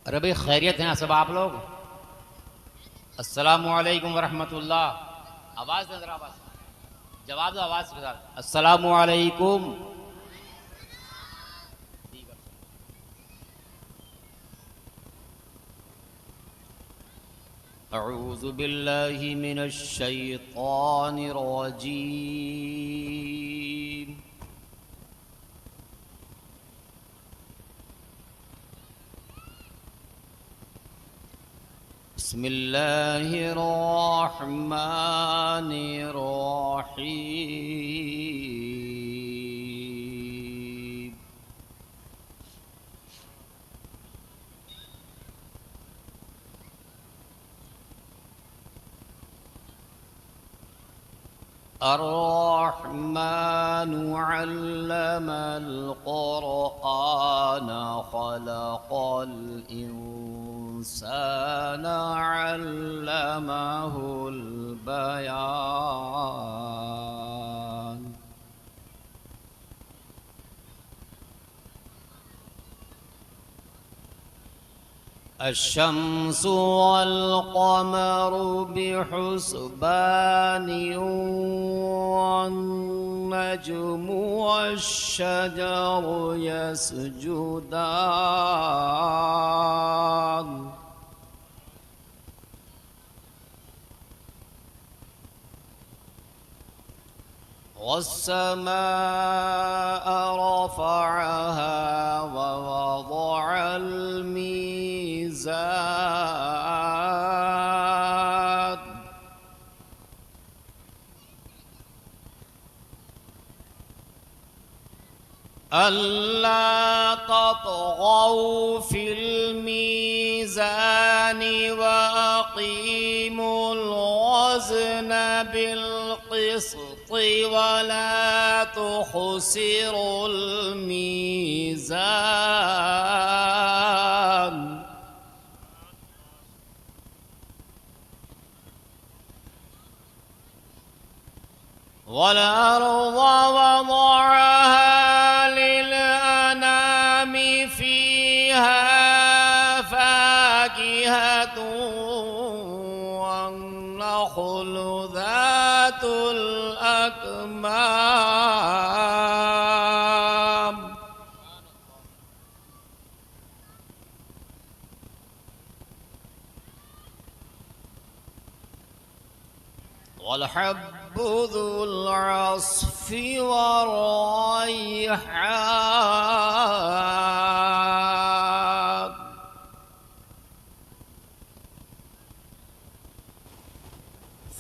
अरे भाई खैरियत हैं सब आप लोग। अस्सलामु अलैकुम वरहमतुल्लाह। आवाज़ दे जरा, आवाज़ जवाब दो आवाज़ के साथ। अस्सलामु अलैकुम। अऊज़ु बिल्लाहि मिनश शैतानिर रजीम। बिस्मिल्लाहिर रहमानिर रहीम। अर्रहमानु अल्लमल क़ुरआन ख़लक़ल इंसान अल्लमहुल बयान। अश्शम्सु वल क़मरु बिहुस्बान वन नज्मु वश्शजरु यसजुदान। वस्समाअ रफ़अहा ववضعल मीज़ान। अल्ला तत्गौ फिल मीज़ान वअक़ीमुल वज़न बिल क़िस्त वला तुख़सिरुल मीज़ान। वल-अर्ज़ वضعها लिल-अनाम फ़ीहा फ़ाकिहतु वन-नख़्लु ज़ातुल अकमाम। वल-हब्बु ज़ुल-अस्फ़ि वर-रैहान।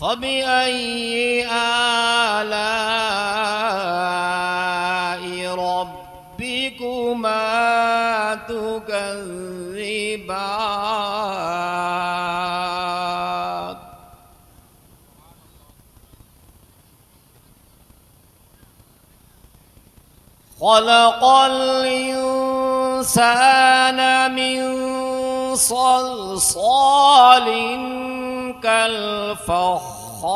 फ़बिअय्यि आलाइ रब्बिकुमा तुकज़्ज़िबान। ख़लक़ल इंसान मिन सलसालिन कल फ़ख़्ख़ार।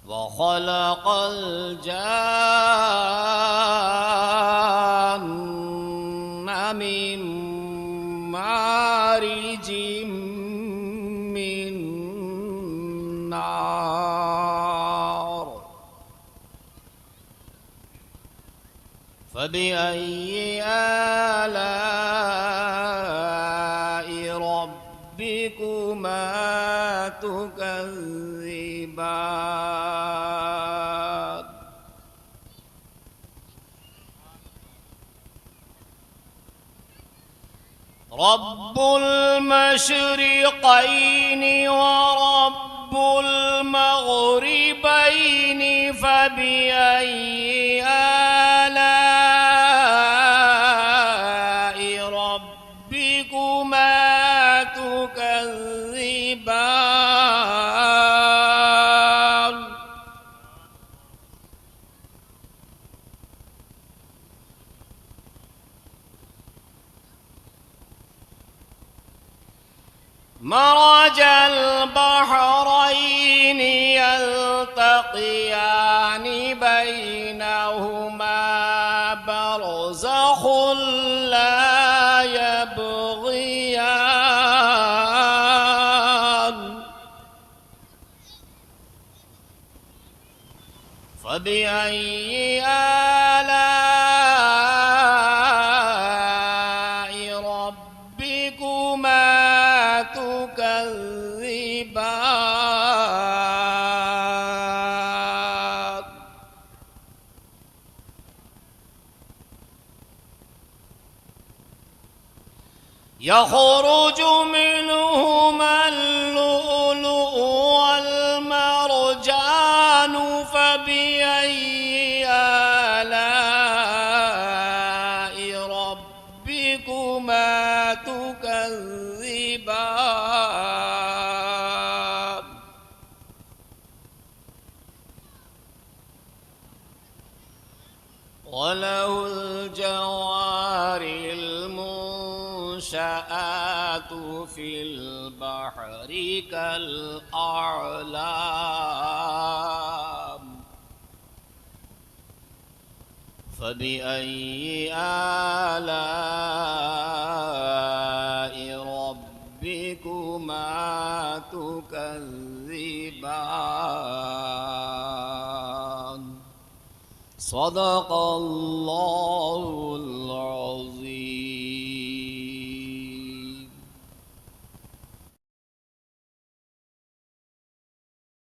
वख़लक़ल जान्न मिन मारिजिम मिन नार। फ़बिअय्यि आलाइ रब्बिकुमा तुकज़्ज़िबान। रब्बुल मशरिक़ैनि व रब्बुल मग़रिबैनि फ़बिअय्यि आलाइ रब्बिकुमा तुकज़्ज़िबान। مرج البحرين يلتقيان بينهما برزخ لا يبغيان فبأي آلاء ربكما تكذبان يخرج منهما اللؤلؤ والمرجان فبأي آلاء ربكما تكذبان وله الجوار المنشآت في البحر كالأعلام فبأي آلاء ربكما تكذبان صدق الله العظيم.